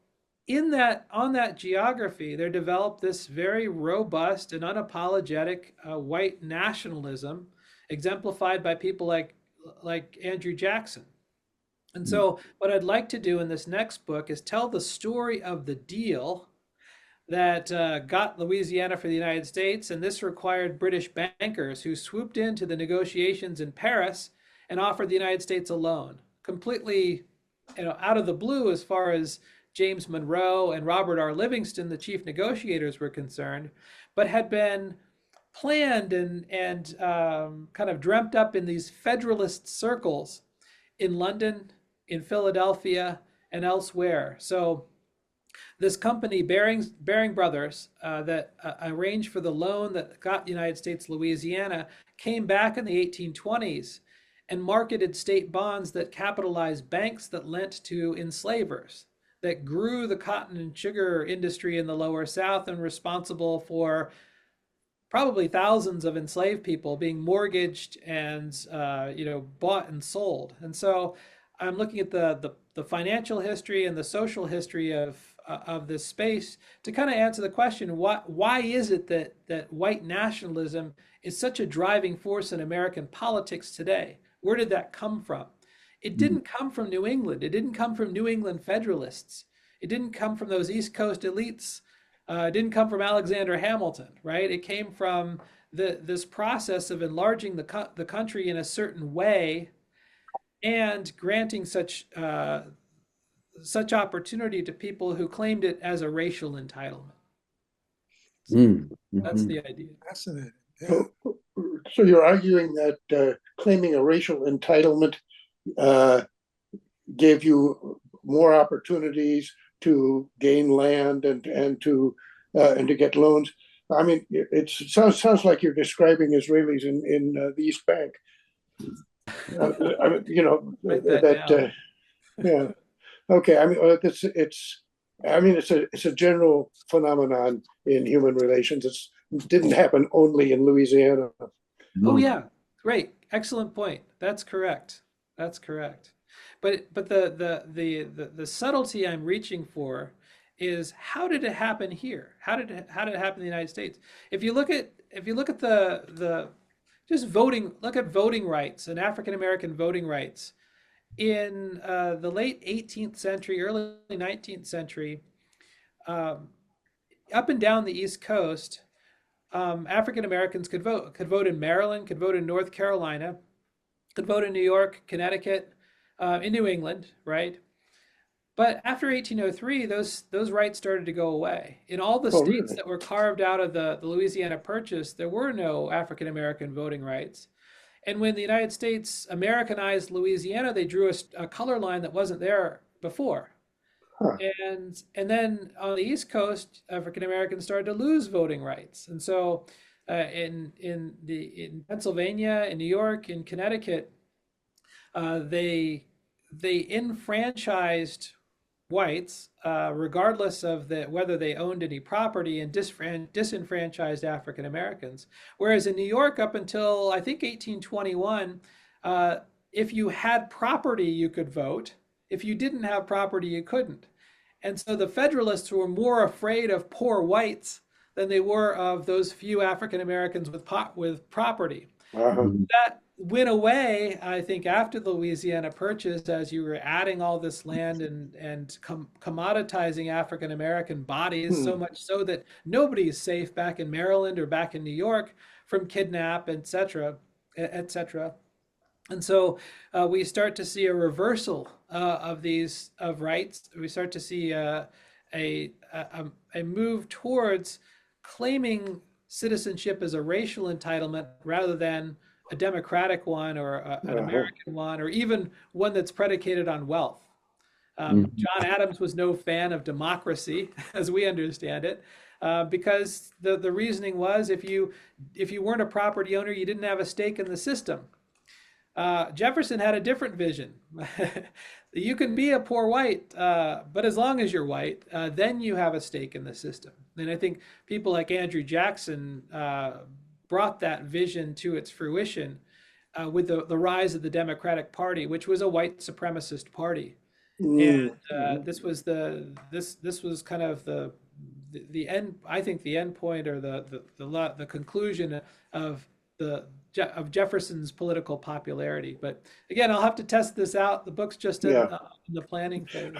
G: on that geography, there developed this very robust and unapologetic white nationalism, exemplified by people like Andrew Jackson. And so what I'd like to do in this next book is tell the story of the deal that got Louisiana for the United States, and this required British bankers who swooped into the negotiations in Paris and offered the United States a loan, completely, out of the blue as far as James Monroe and Robert R. Livingston, the chief negotiators, were concerned, but had been planned and kind of dreamt up in these Federalist circles in London, in Philadelphia, and elsewhere. So this company, Baring Brothers, that arranged for the loan that got the United States Louisiana, came back in the 1820s and marketed state bonds that capitalized banks that lent to enslavers, that grew the cotton and sugar industry in the lower South and responsible for probably thousands of enslaved people being mortgaged and bought and sold. And so I'm looking at the financial history and the social history of this space to kind of answer the question, why is it that white nationalism is such a driving force in American politics today? Where did that come from? It didn't come from New England. It didn't come from New England Federalists. It didn't come from those East Coast elites. It didn't come from Alexander Hamilton, right? It came from this process of enlarging the country in a certain way and granting such opportunity to people who claimed it as a racial entitlement. So that's the idea.
A: Fascinating. Yeah.
D: So you're arguing that claiming a racial entitlement gave you more opportunities to gain land and to get loans. I mean, it sounds like you're describing Israelis in the East Bank. Yeah. Okay. I mean, it's a general phenomenon in human relations. It didn't happen only in Louisiana.
G: Oh yeah, great, excellent point. That's correct. That's correct. But the subtlety I'm reaching for is, how did it happen here? How did it happen in the United States? If you look at the just voting, look at voting rights and African American voting rights in the late 18th century, early 19th century, up and down the East Coast, African Americans could vote in Maryland, could vote in North Carolina, could vote in New York, Connecticut, in New England, right? But after 1803, those rights started to go away. In all the states
D: really?
G: that were carved out of the Louisiana Purchase, there were no African American voting rights. And when the United States Americanized Louisiana, they drew a color line that wasn't there before.
D: Huh.
G: And then on the East Coast, African Americans started to lose voting rights. And so in Pennsylvania, in New York, in Connecticut, they enfranchised whites, regardless of whether they owned any property, and disenfranchised African Americans. Whereas in New York, up until I think 1821, if you had property, you could vote. If you didn't have property, you couldn't. And so the Federalists were more afraid of poor whites than they were of those few African Americans with property.
D: Uh-huh.
G: That went away, I think, after the Louisiana Purchase, as you were adding all this land and commoditizing African American bodies, so much so that nobody is safe back in Maryland or back in New York from kidnap, et cetera, et cetera. And so we start to see a reversal of rights. We start to see a move towards claiming citizenship as a racial entitlement rather than a democratic one or an American one, or even one that's predicated on wealth. John Adams was no fan of democracy, as we understand it, because the reasoning was if you weren't a property owner, you didn't have a stake in the system. Jefferson had a different vision. You can be a poor white, but as long as you're white, then you have a stake in the system. And I think people like Andrew Jackson brought that vision to its fruition with the rise of the Democratic Party, which was a white supremacist party. And this was kind of the end. I think the end point, or the conclusion of Jefferson's political popularity. But again, I'll have to test this out. The book's just in the planning phase.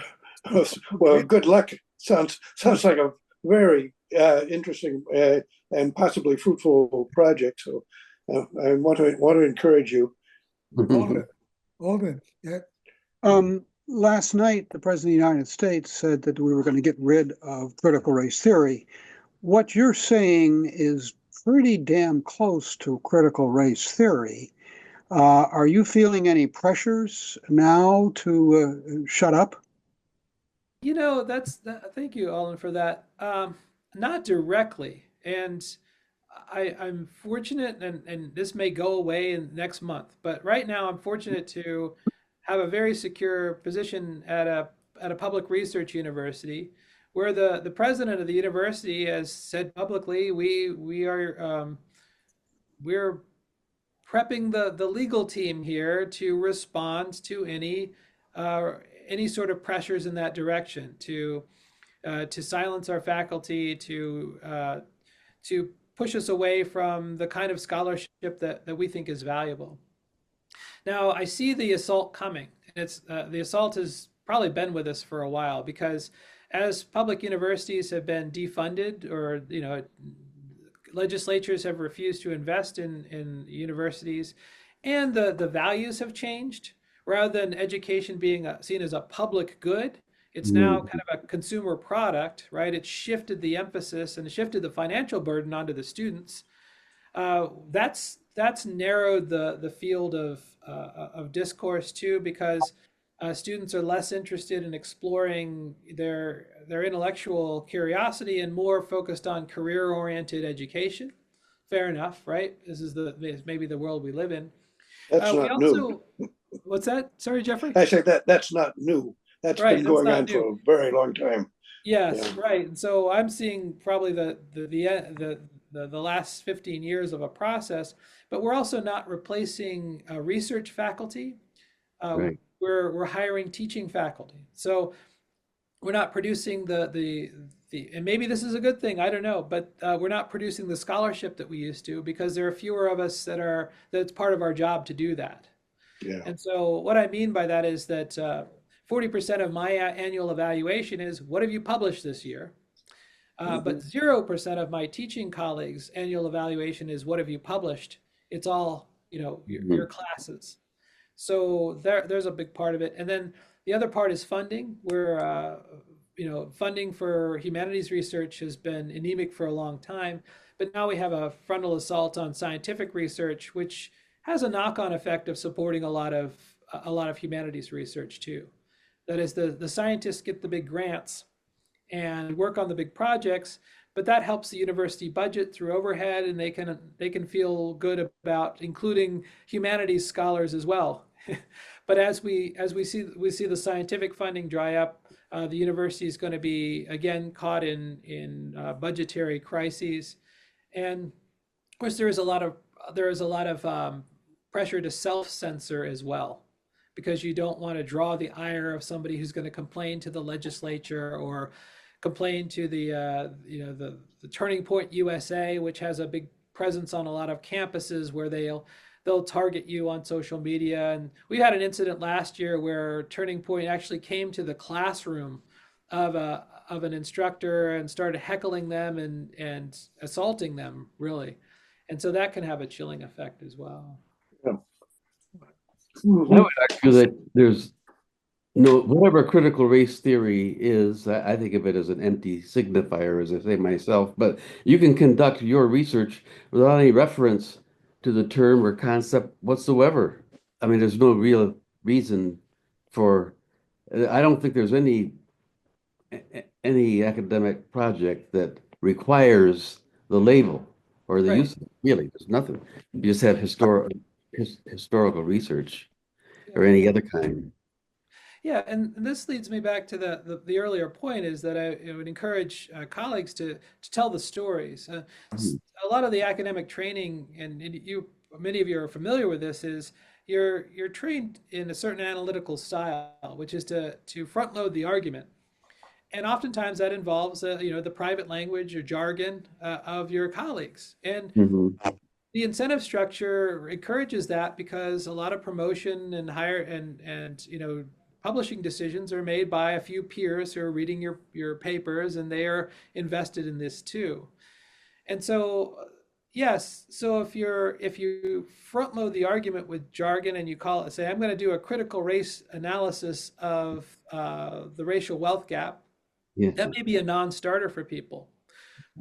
D: Well, good luck. Sounds like a very interesting and possibly fruitful project. So I want to encourage you.
A: Alden, yeah.
B: Last night, the President of the United States said that we were going to get rid of critical race theory. What you're saying is pretty damn close to critical race theory. Are you feeling any pressures now to shut up?
G: You know, thank you, Alden, for that. Not directly. And I'm fortunate, and this may go away in next month, but right now I'm fortunate to have a very secure position at a public research university, where the president of the university has said publicly, we're prepping the legal team here to respond to any sort of pressures in that direction, to silence our faculty, to push us away from the kind of scholarship that we think is valuable. Now, I see the assault coming. It's the assault has probably been with us for a while, because as public universities have been defunded, or legislatures have refused to invest in universities, and the values have changed. Rather than education being seen as a public good, it's now kind of a consumer product, right? It's shifted the emphasis and shifted the financial burden onto the students. That's narrowed the field of discourse too, because students are less interested in exploring their intellectual curiosity and more focused on career-oriented education. Fair enough, right? This is maybe the world we live in.
D: That's not new.
G: What's that? Sorry, Jeffrey?
D: I say that's not new. That's been going on for a very long time.
G: Yes, right. And so I'm seeing probably the last 15 years of a process, but we're also not replacing research faculty.
F: Right.
G: We're hiring teaching faculty. So we're not producing and maybe this is a good thing, I don't know, but we're not producing the scholarship that we used to, because there are fewer of us that's part of our job to do that.
D: Yeah.
G: And so what I mean by that is that 40% of my annual evaluation is, what have you published this year? But 0% of my teaching colleagues' annual evaluation is, what have you published? It's all, your classes. So there's a big part of it. And then the other part is funding, where, funding for humanities research has been anemic for a long time, but now we have a frontal assault on scientific research, which has a knock-on effect of supporting a lot of humanities research too. That is, the scientists get the big grants and work on the big projects, but that helps the university budget through overhead, and they can feel good about including humanities scholars as well. But as we see the scientific funding dry up, the university is going to be again caught in budgetary crises, and of course there is a lot of pressure to self-censor as well, because you don't want to draw the ire of somebody who's going to complain to the legislature or complain to the Turning Point USA, which has a big presence on a lot of campuses where they'll target you on social media. And we had an incident last year where Turning Point actually came to the classroom of an instructor and started heckling them and assaulting them, really. And so that can have a chilling effect as well.
D: Yeah.
F: I would argue that there's no, whatever critical race theory is, I think of it as an empty signifier, as I say myself, but you can conduct your research without any reference to the term or concept whatsoever. I mean, there's no real reason for, I don't think there's any academic project that requires the label or the
G: Right.
F: use of it. Really, there's nothing. You just have historical research or
G: Yeah.
F: any other kind.
G: Yeah, and this leads me back to the earlier point, is that I would encourage colleagues to tell the stories. A lot of the academic training, and many of you are familiar with this, is you're trained in a certain analytical style, which is to front load the argument, and oftentimes that involves the private language or jargon of your colleagues, and
F: Mhm.
G: the incentive structure encourages that, because a lot of promotion and hire and publishing decisions are made by a few peers who are reading your papers, and they are invested in this too. And so yes, so if you front load the argument with jargon and you call it, say, I'm going to do a critical race analysis of the racial wealth gap,
F: Yeah.
G: that may be a non-starter for people.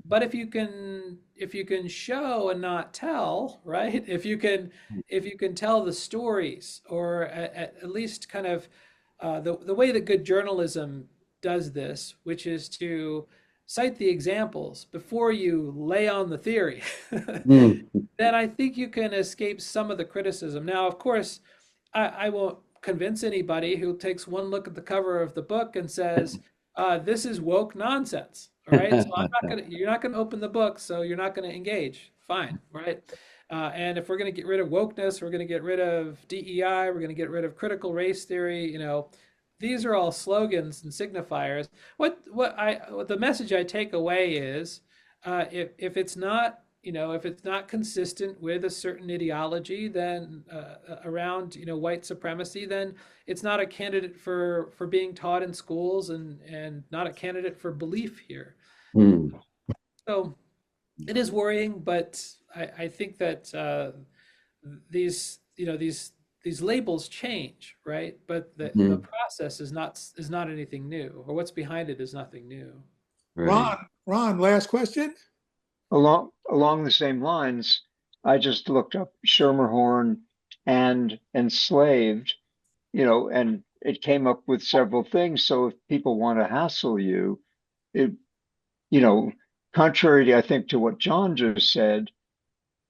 G: But if you can show and not tell, right? If you can tell the stories, or at least kind of the way that good journalism does this, which is to cite the examples before you lay on the theory,
F: Mm.
G: then I think you can escape some of the criticism. Now, of course, I won't convince anybody who takes one look at the cover of the book and says, this is woke nonsense. All right. So you're not gonna open the book, so you're not gonna engage. Fine, right? And if we're gonna get rid of wokeness, we're gonna get rid of DEI, we're gonna get rid of critical race theory, these are all slogans and signifiers. What the message I take away is, if it's not, if it's not consistent with a certain ideology, then around white supremacy, then it's not a candidate for being taught in schools, and not a candidate for belief here.
F: Mm.
G: So it is worrying, but I think that these these labels change, right? But the
F: Mhm.
G: process is not anything new, or what's behind it is nothing new.
F: Right.
A: Ron, last question.
C: Along the same lines, I just looked up Schermerhorn and enslaved, and it came up with several things. So if people want to hassle you, it, you know, contrary to, I think, to what John just said,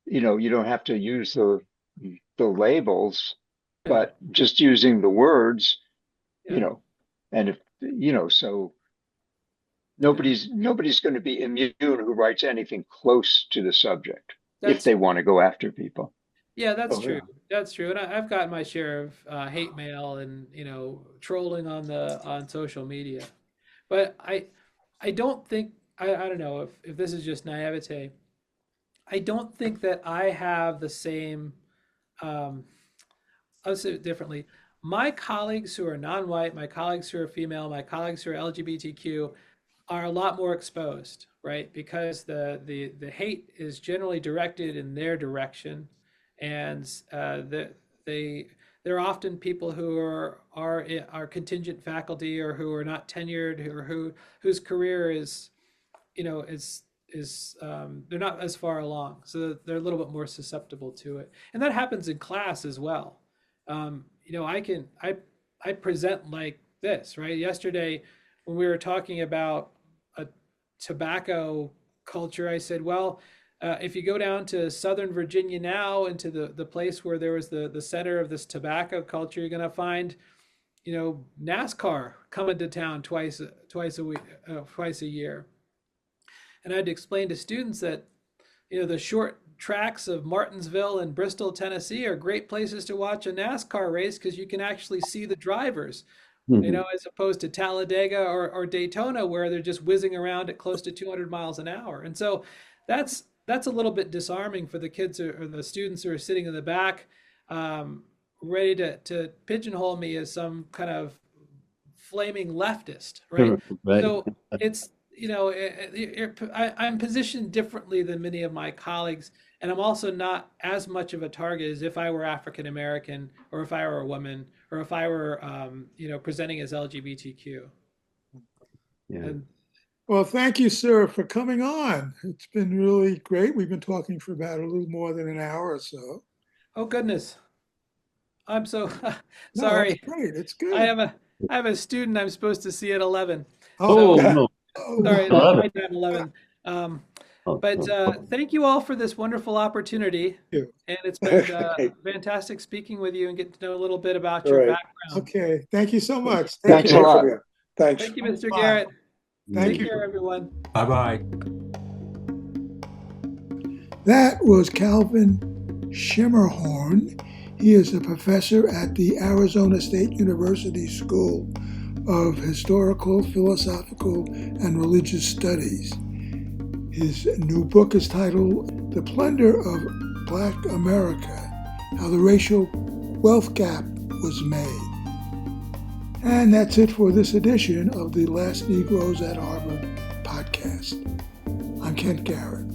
C: you don't have to use the labels,
G: Yeah,
C: but just using the words, you
G: yeah,
C: know, and if so
G: yeah.
C: nobody's going to be immune who writes anything close to the subject if
G: That's
C: they want to go after people.
G: Yeah, that's
D: Oh,
G: true.
D: yeah.
G: That's true. And I've got my share of hate mail and trolling on social media. But I don't think, I don't know if this is just naivete. I don't think that I have the same. Um, I'll say it differently. My colleagues who are non-white, my colleagues who are female, my colleagues who are LGBTQ are a lot more exposed, right? Because the hate is generally directed in their direction, and they they're often people who are contingent faculty, or who are not tenured, whose career is they're not as far along, so they're a little bit more susceptible to it, and that happens in class as well. I present like this, right? Yesterday, when we were talking about a tobacco culture, I said, well, if you go down to Southern Virginia now, into the place where there was the center of this tobacco culture, you're going to find, NASCAR coming to town twice a week, twice a year. And I had to explain to students that, the short tracks of Martinsville and Bristol, Tennessee are great places to watch a NASCAR race because you can actually see the drivers, as opposed to Talladega or Daytona, where they're just whizzing around at close to 200 miles an hour. And so that's a little bit disarming for the kids or the students who are sitting in the back, ready to pigeonhole me as some kind of flaming leftist, right?
F: Right.
G: So it's, I'm positioned differently than many of my colleagues, and I'm also not as much of a target as if I were African American, or if I were a woman, or if I were, presenting as LGBTQ.
F: Yeah.
G: And
A: Well, thank you, sir, for coming on. It's been really great. We've been talking for about a little more than an hour or so.
G: oh goodness, I'm so
A: No,
G: sorry.
A: that's great. It's
G: I
A: good.
G: have a student I'm supposed to see at 11.
F: Oh,
G: So
F: no.
G: sorry,
F: no.
G: my time 11. But thank you all for this wonderful opportunity.
A: you.
G: And it's been
D: Okay.
G: fantastic speaking with you and getting to know a little bit about
D: All
G: your
D: right.
G: background.
A: Okay. Thank you so much.
D: Great
C: Thanks
D: to
C: a
D: hear
C: lot.
D: from you. Thanks.
G: Thank you, Mr.
A: Bye.
G: Garrett.
A: Thank
G: Take
A: you.
G: care, everyone.
I: Bye-bye.
A: That was Calvin Schermerhorn. He is a professor at the Arizona State University School of Historical, Philosophical, and Religious Studies. His new book is titled The Blunder of Black America, How the Racial Wealth Gap Was Made. And that's it for this edition of the Last Negroes at Harvard podcast. I'm Kent Garrett.